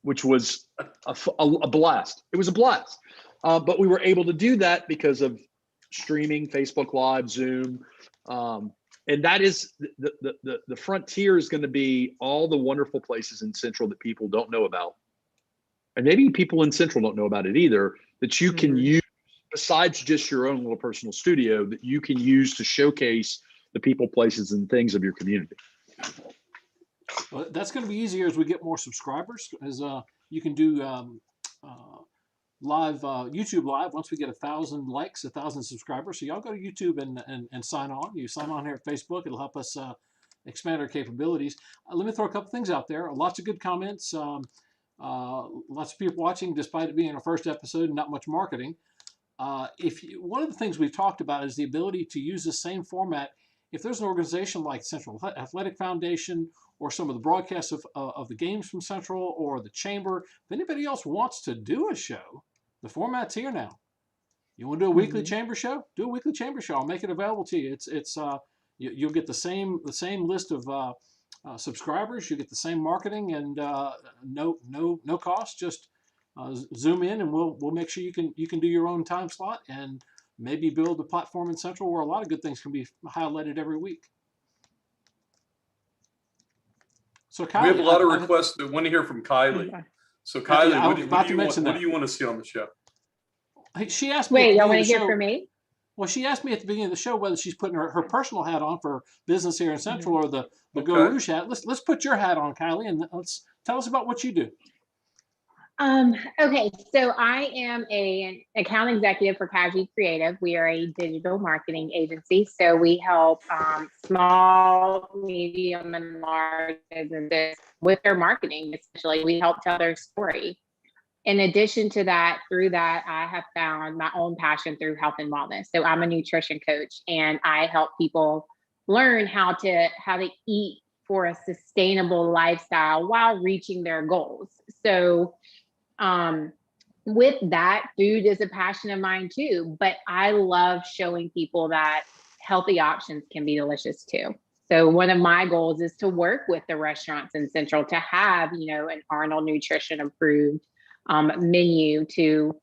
which was a blast. It was a blast. But we were able to do that because of streaming, Facebook Live, Zoom. And that is the frontier is going to be all the wonderful places in Central that people don't know about. And maybe people in Central don't know about it either, that you can use, besides just your own little personal studio, that you can use to showcase the people, places, and things of your community. Well, that's going to be easier as we get more subscribers, as you can do live YouTube live once we get 1,000 likes, 1,000 subscribers. So y'all go to YouTube and sign on. You sign on here at Facebook. It'll help us expand our capabilities. Let me throw a couple things out there. Lots of good comments. Lots of people watching, despite it being our first episode and not much marketing. One of the things we've talked about is the ability to use the same format. If there's an organization like Central Athletic Foundation or some of the broadcasts of the games from Central or the Chamber, if anybody else wants to do a show, the format's here now. You want to do a weekly Chamber show? Do a weekly Chamber show. I'll make it available to you. You'll get the same list of subscribers. You get the same marketing and no cost. Just zoom in and we'll make sure you can do your own time slot and maybe build a platform in Central where a lot of good things can be highlighted every week. So Kylie, we have a lot of requests that want to hear from Kylie. Okay. So Kylie, Yeah, what do you want to see on the show? She asked me. Wait, y'all want to hear from me? Well, she asked me at the beginning of the show whether she's putting her personal hat on for business here in Central or the Geaux Rouge hat. Let's put your hat on, Kylie, and let's tell us about what you do. Okay, so I am an account executive for Casually Creative. We are a digital marketing agency, so we help small, medium, and large businesses with their marketing. Essentially, we help tell their story. In addition to that, through that, I have found my own passion through health and wellness. So I'm a nutrition coach, and I help people learn how to eat for a sustainable lifestyle while reaching their goals. So with that, food is a passion of mine too, but I love showing people that healthy options can be delicious too. So one of my goals is to work with the restaurants in Central to have, an Arnold Nutrition approved menu to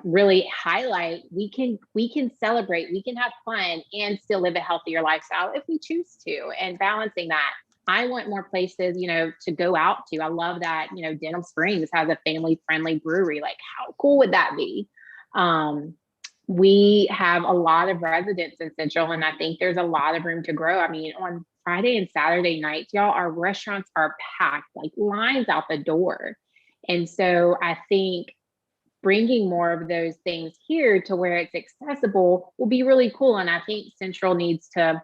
really highlight we can celebrate, we can have fun and still live a healthier lifestyle if we choose to, and balancing that. I want more places, to go out to. I love that, Denham Springs has a family-friendly brewery. Like, how cool would that be? We have a lot of residents in Central, and I think there's a lot of room to grow. I mean, on Friday and Saturday nights, y'all, our restaurants are packed, like lines out the door. And so I think bringing more of those things here to where it's accessible will be really cool. And I think Central needs to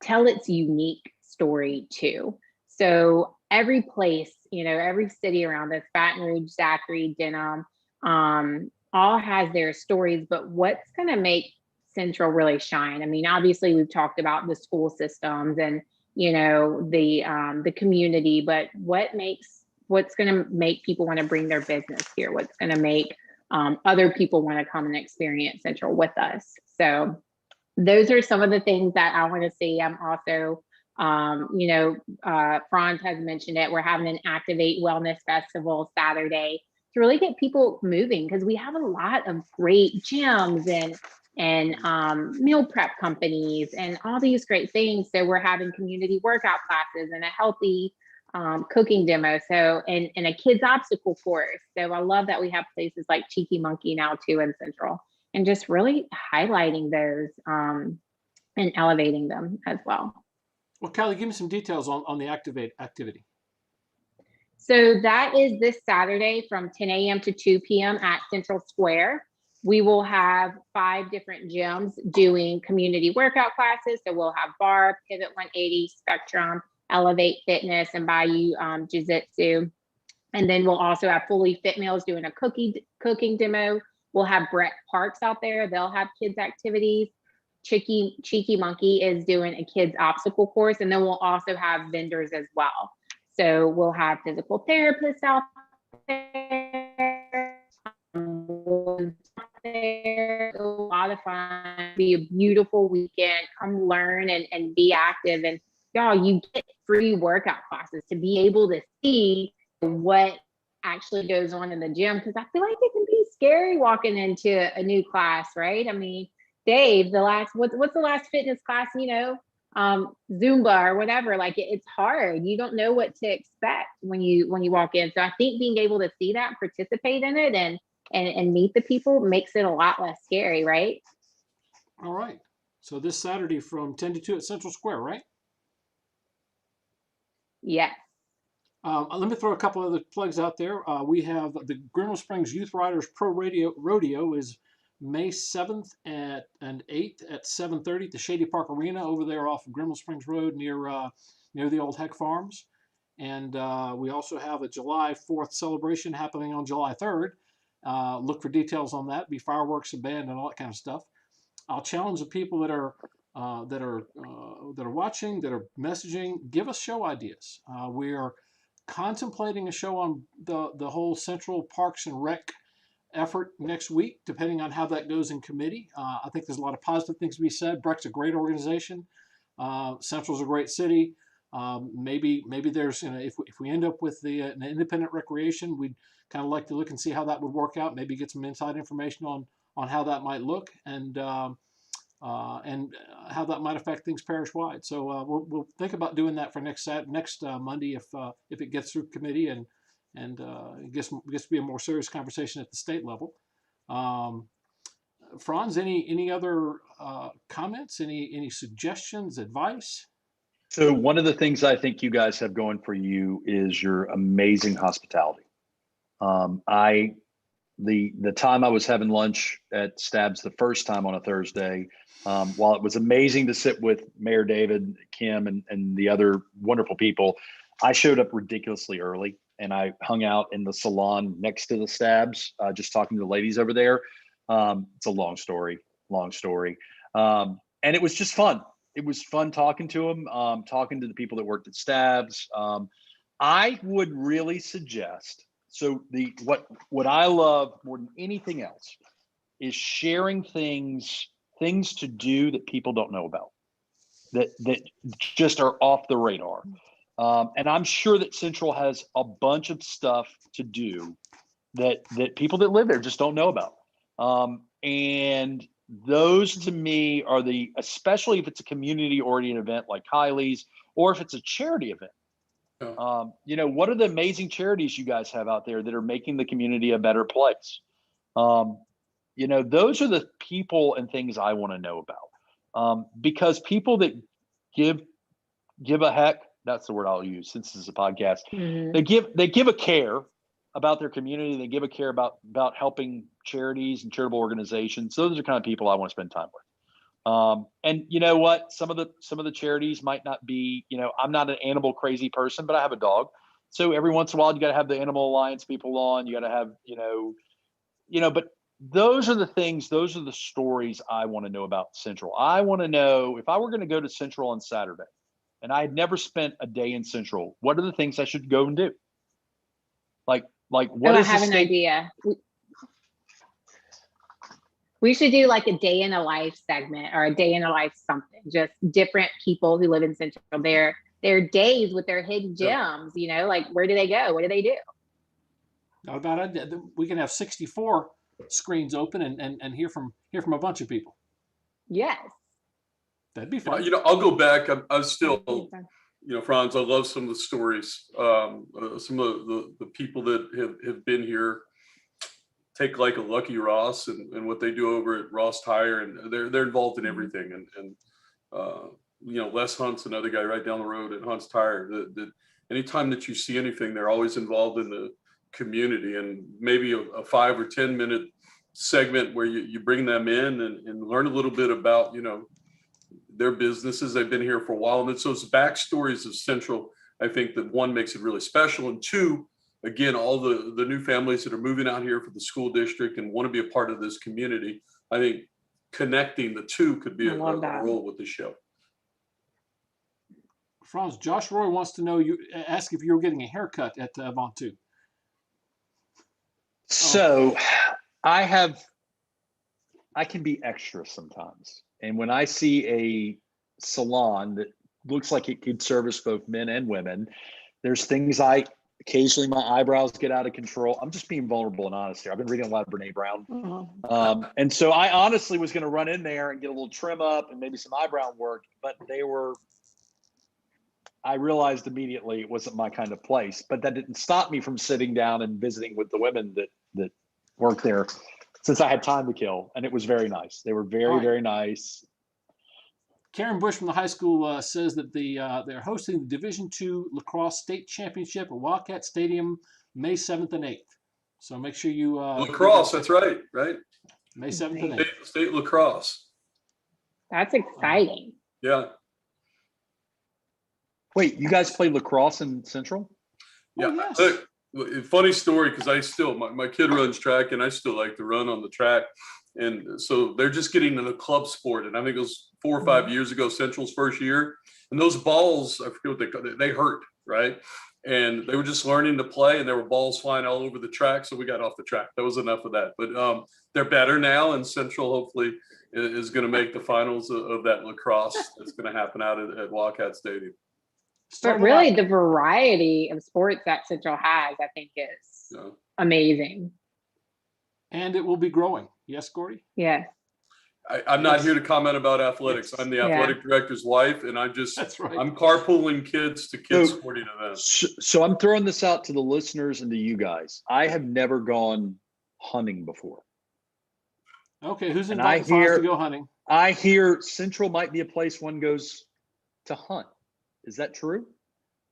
tell its unique story too. So every place, every city around us, Baton Rouge, Zachary, Denham, all has their stories, but what's going to make Central really shine? I mean, obviously we've talked about the school systems and, the community, but what's going to make people want to bring their business here? What's going to make other people want to come and experience Central with us? So those are some of the things that I want to see. I'm also Franz has mentioned it. We're having an Activate Wellness Festival Saturday to really get people moving, because we have a lot of great gyms and meal prep companies and all these great things. So we're having community workout classes and a healthy cooking demo. So, and a kids obstacle course. So I love that we have places like Cheeky Monkey now too in Central, and just really highlighting those and elevating them as well. Well, Kylie, give me some details on the Activate activity. So that is this Saturday from 10 a.m. to 2 p.m. at Central Square. We will have 5 different gyms doing community workout classes. So we'll have Bar, Pivot 180, Spectrum, Elevate Fitness, and Bayou Jiu-Jitsu. And then we'll also have Fully Fit Meals doing a cooking demo. We'll have Brett Parks out there. They'll have kids activities. Cheeky Monkey is doing a kids obstacle course. And then we'll also have vendors as well. So we'll have physical therapists out there. A lot of fun. Be a beautiful weekend. Come learn and be active. And y'all, you get free workout classes to be able to see what actually goes on in the gym, because I feel like it can be scary walking into a new class, right? I mean, Dave, what's the last fitness class, Zumba or whatever, like it's hard. You don't know what to expect when you walk in. So I think being able to see that, participate in it, and meet the people makes it a lot less scary, right? All right. So this Saturday from 10 to 2 at Central Square, right? Yes. Let me throw a couple other plugs out there. We have the Grinnell Springs Youth Riders Pro Rodeo is May 7th and 8th at 7:30 at the Shady Park Arena over there off of Grinnell Springs Road near the old Heck Farms. And we also have a July 4th celebration happening on July 3rd. Look for details on that. Be fireworks, a band, and all that kind of stuff. I'll challenge the people that are watching, that are messaging. Give us show ideas. We are contemplating a show on the whole Central Parks and Rec effort next week, depending on how that goes in committee. I think there's a lot of positive things to be said. Brec's a great organization. Central's a great city. Maybe there's, if we end up with an independent recreation, we'd kind of like to look and see how that would work out. Maybe get some inside information on how that might look and how that might affect things parish-wide. So we'll think about doing that for next Monday if it gets through committee and it gets to be a more serious conversation at the state level. Franz, any other comments? Any suggestions, advice? So one of the things I think you guys have going for you is your amazing hospitality. The time I was having lunch at Stabs the first time on a Thursday, while it was amazing to sit with Mayor David, Kim, and the other wonderful people, I showed up ridiculously early and I hung out in the salon next to the Stabs, just talking to the ladies over there. It's a long story. And it was just fun. It was fun talking to them, talking to the people that worked at Stabs. I would really suggest, so what I love more than anything else is sharing things to do that people don't know about, that just are off the radar. And I'm sure that Central has a bunch of stuff to do that people that live there just don't know about. And those to me are especially if it's a community oriented event like Kylie's, or if it's a charity event. What are the amazing charities you guys have out there that are making the community a better place? Those are the people and things I want to know about. Because people that give a heck, that's the word I'll use since this is a podcast. Mm-hmm. They give a care about their community. They give a care about helping charities and charitable organizations. Those are the kind of people I want to spend time with. And you know what? Some of the charities might not be, I'm not an animal crazy person, but I have a dog. So every once in a while, you got to have the Animal Alliance people on. You got to have, but those are the things, those are the stories I want to know about Central. I want to know if I were going to go to Central on Saturday and I had never spent a day in Central, what are the things I should go and do? Like what is I have an idea. We should do like a day in a life segment or a day in a life something, just different people who live in Central, their days with their hidden gems, like where do they go? What do they do? Not a bad idea. We can have 64 screens open and hear from a bunch of people. Yes. That'd be fun. I'll go back. I'm still, Franz, I love some of the stories. Some of the people that have been here, take like a Lucky Ross and what they do over at Ross Tire, and they're involved in everything. And Les Hunt's another guy right down the road at Hunt's Tire. That anytime that you see anything, they're always involved in the community, and maybe a 5 or 10 minute segment where you bring them in and learn a little bit about their businesses. They've been here for a while, and it's those backstories of Central. I think that one makes it really special, and two, again, all the new families that are moving out here for the school district and want to be a part of this community, I think connecting the two could be a role with the show. Franz, Josh Roy wants to know, ask if you were getting a haircut at Avant 2. So I can be extra sometimes. And when I see a salon that looks like it could service both men and women, there's things occasionally my eyebrows get out of control. I'm just being vulnerable and honest here. I've been reading a lot of Brene Brown. And so I honestly was going to run in there and get a little trim up and maybe some eyebrow work, but I realized immediately it wasn't my kind of place, but that didn't stop me from sitting down and visiting with the women that work there, since I had time to kill. And it was very nice. They were very, very nice. Karen Bush from the high school says that they're hosting the Division II Lacrosse State Championship at Wildcat Stadium May 7th and 8th. So make sure you lacrosse. That's right. May 7th and 8th. State lacrosse. That's exciting. Yeah. Wait, you guys play lacrosse in Central? Yeah. Oh, yes. Look, funny story, because I still my kid runs track and I still like to run on the track. And so they're just getting into club sport. And I think it was 4 or 5 years ago, Central's first year. And those balls, I forget what they call it, they hurt, right? And they were just learning to play, and there were balls flying all over the track. So we got off the track. That was enough of that. But they're better now, and Central hopefully is going to make the finals of that lacrosse that's going to happen out at Wildcat Stadium. But really, the variety of sports that Central has, I think, is amazing. And it will be growing. Yes, Gordy? Yes. I'm not here to comment about athletics. I'm the athletic director's wife, and I'm carpooling kids to kids sporting events. So I'm throwing this out to the listeners and to you guys. I have never gone hunting before. Okay, who's inviting Franz to go hunting? I hear Central might be a place one goes to hunt. Is that true?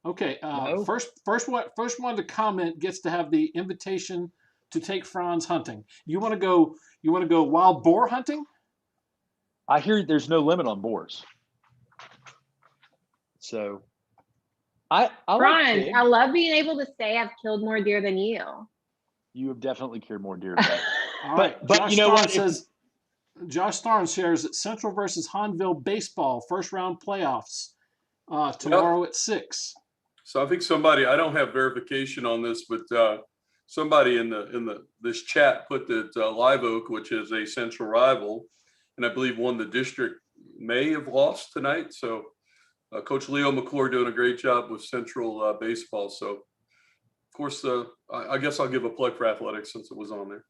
Okay. No? First one to comment gets to have the invitation to take Franz hunting. You want to go wild boar hunting? I hear there's no limit on boars. So I Franz, I love being able to say I've killed more deer than you. You have definitely killed more deer than me. All right. But you know what? Josh Starnes shares that Central versus Hanville baseball first round playoffs tomorrow at 6. So I think somebody, I don't have verification on this, but somebody in this chat put that Live Oak, which is a Central rival, and I believe won the district, may have lost tonight. So Coach Leo McClure doing a great job with Central baseball. So of course, I guess I'll give a plug for athletics since it was on there.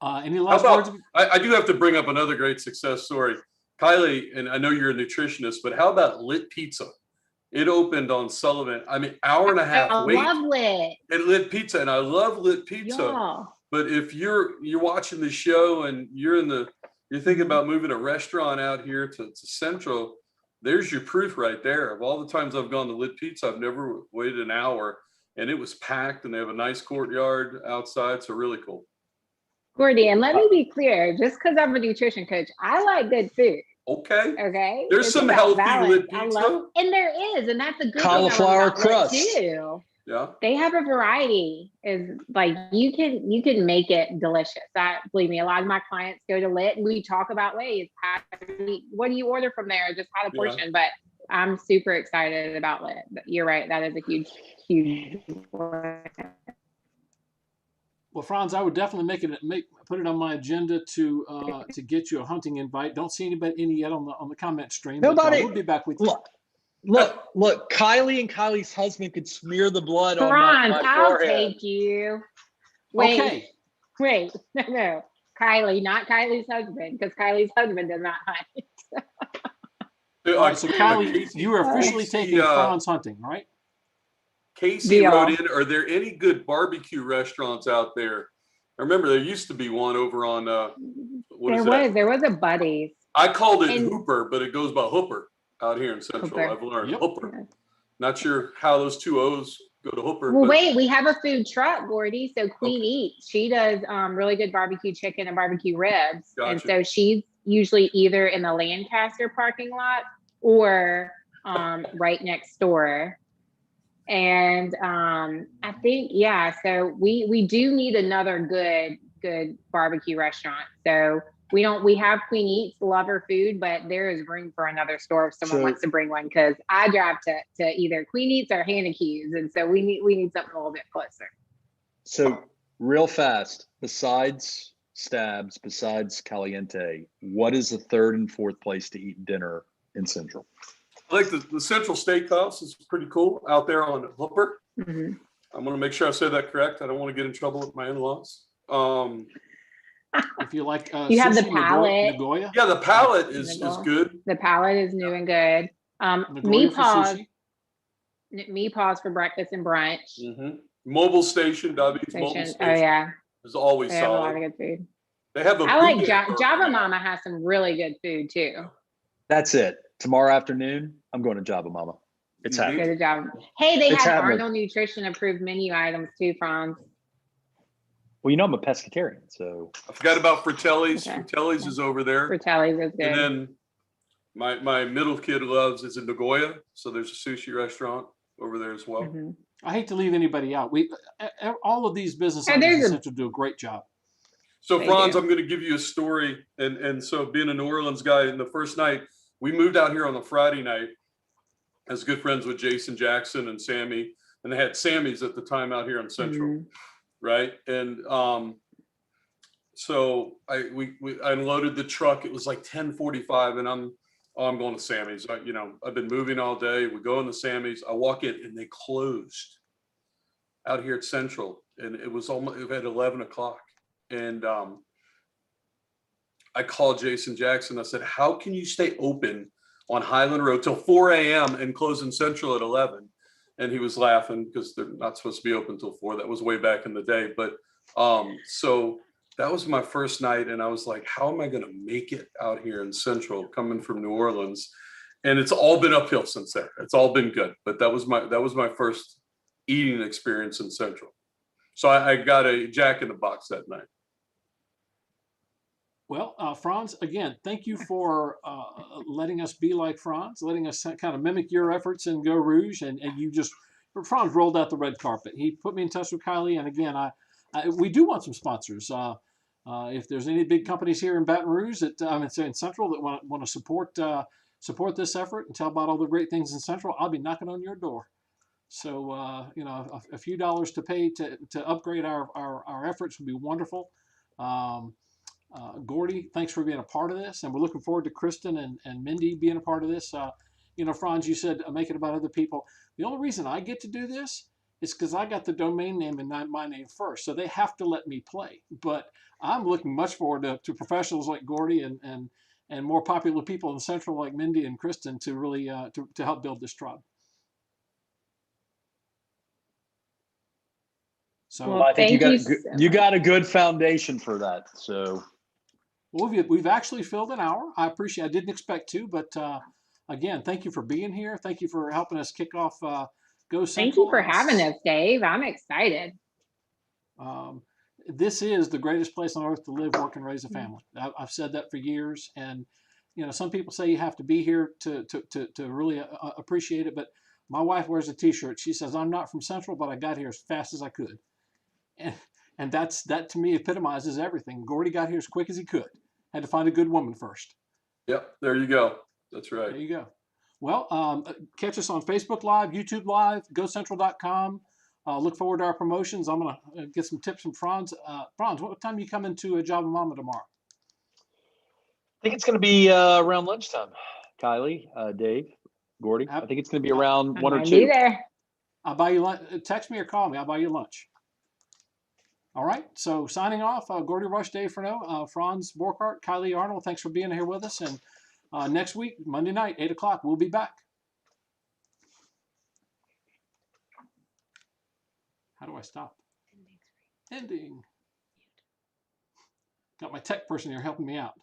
Any last words? I do have to bring up another great success story. Kylie, and I know you're a nutritionist, but how about Lit Pizza? It opened on Sullivan. I mean, hour and a half wait. I love Lit. At Lit Pizza, and I love Lit Pizza. Yeah. But if you're watching the show and you're thinking about moving a restaurant out here to Central, there's your proof right there. Of all the times I've gone to Lit Pizza, I've never waited an hour, and it was packed, and they have a nice courtyard outside, so really cool. Gordy, and let me be clear, just because I'm a nutrition coach, I like good food. Okay. There's some healthy Lit Pizza. And there is, and that's a good cauliflower thing crust too. Yeah. They have a variety. Is like you can make it delicious. Believe me, a lot of my clients go to Lit and we talk about ways. What do you order from there? Just how to portion. But I'm super excited about Lit. But you're right, that is a huge one. Well, Franz, I would definitely put it on my agenda to get you a hunting invite. Don't see any yet on the comment stream. Nobody. But, we'll be back with you. Look. Kylie and Kylie's husband could smear the blood on Franz, my I'll forehead. take you. Wait, no, Kylie, not Kylie's husband, because Kylie's husband does not hunt. All right, so Kylie, you are officially taking Franz hunting, right? Casey wrote in, are there any good barbecue restaurants out there? I remember there used to be one over on, there was a Buddy's. I called it Hooper, but it goes by Hooper out here in Central. Hooper. I've learned Hooper. Not sure how those two O's go to Hooper. Well, wait, we have a food truck, Gordy. So Queen Eats, she does really good barbecue chicken and barbecue ribs. Gotcha. And so she's usually either in the Lancaster parking lot or right next door. And I think, yeah, so we do need another good barbecue restaurant. So we have Queen Eats, love her food, but there is room for another store if someone So, wants to bring one, because I drive to either Queen Eats or Hannah Q's, and so we need something a little bit closer. so real fast, besides Stabs, besides Caliente, what is the third and fourth place to eat dinner in Central? I like the Central Steakhouse is pretty cool out there on Hooper. Mhm. I'm going to make sure I say that correct. I don't want to get in trouble with my in-laws. If you like You have the sushi, palette. Nagoya. Yeah, the palette is Nagoya. good. The palette is new and good. Nagoya for sushi. Meatballs for breakfast and brunch. Mobile Station, W's Mobile Station. Station Oh yeah, is always they have a lot solid. of good food. They have a I like boudin burger Java now. Mama has some really good food too. That's it. Tomorrow afternoon, I'm going to Java Mama. It's Mhm. happening. Good job. Hey, they It's have happening. Arnold Nutrition approved menu items too, Franz. Well, you know I'm a pescatarian, so I forgot about Fratelli's. Okay. Fratelli's is over there. Fratelli's is good. And then my middle kid loves is in Nagoya, so there's a sushi restaurant over there as well. Mhm. I hate to leave anybody out. All of these business And owners in there's a- Central do a great job. So They Franz, do. I'm going to give you a story, and so being a New Orleans guy, in the first night we moved out here on a Friday night, as good friends with Jason Jackson and Sammy, and they had Sammy's at the time out here on Central, Mhm. right? And so I unloaded the truck. It was like 10:45, and I'm going to Sammy's. I've been moving all day. We go into Sammy's. I walk in, and they closed out here at Central, and it was at 11 o'clock. And I called Jason Jackson. I said, "How can you stay open on Highland Road till 4 a.m. and close in Central at 11?" And he was laughing because they're not supposed to be open till 4. That was way back in the day. But so that was my first night, and I was like, "How am I going to make it out here in Central, coming from New Orleans?" And it's all been uphill since then. It's all been good, but that was my first eating experience in Central. So I got a Jack in the Box that night. Well, Franz, again, thank you for letting us be like Franz, letting us kind of mimic your efforts in Go Rouge, and Franz rolled out the red carpet. He put me in touch with Kylie, and again, we do want some sponsors. If there's any big companies here in Baton Rouge in Central that want to support this effort and tell about all the great things in Central, I'll be knocking on your door. So a few dollars to pay to upgrade our efforts would be wonderful. Gordy, thanks for being a part of this, and we're looking forward to Kristen and Mindy being a part of this. Franz, you said make it about other people. The only reason I get to do this is because I got the domain name and not my name first, so they have to let me play. But I'm looking much forward to professionals like Gordy and more popular people in Central like Mindy and Kristen to really to help build this tribe. So Well, I think thank you got a good foundation for that. So well, we've actually filled an hour. I appreciate. I didn't expect to, but again, thank you for being here. Thank you for helping us kick off Go Central. Thank you for having us, Dave. I'm excited. This is the greatest place on earth to live, work, and raise a family. I've said that for years, and some people say you have to be here to really appreciate it. But my wife wears a T-shirt. She says, "I'm not from Central, but I got here as fast as I could," and that to me epitomizes everything. Gordy got here as quick as he could. Had to find a good woman first. Yep, there you go. That's right. There you go. Well, catch us on Facebook Live, YouTube Live, GoCentral.com. Look forward to our promotions. I'm going to get some tips from Franz. Franz, what time you come into Java Mama tomorrow? I think it's going to be around lunchtime. Kylie, Dave, Gordy. I think it's going to be around 1 or 2. Be there. I'll buy you lunch. Text me or call me. I'll buy you lunch. All right. So signing off, Gordy Rush, Dave Furneaux, Franz Borkart, Kylie Arnold. Thanks for being here with us. And next week, Monday night, 8 o'clock, we'll be back. How do I stop? Ending. Got my tech person here helping me out.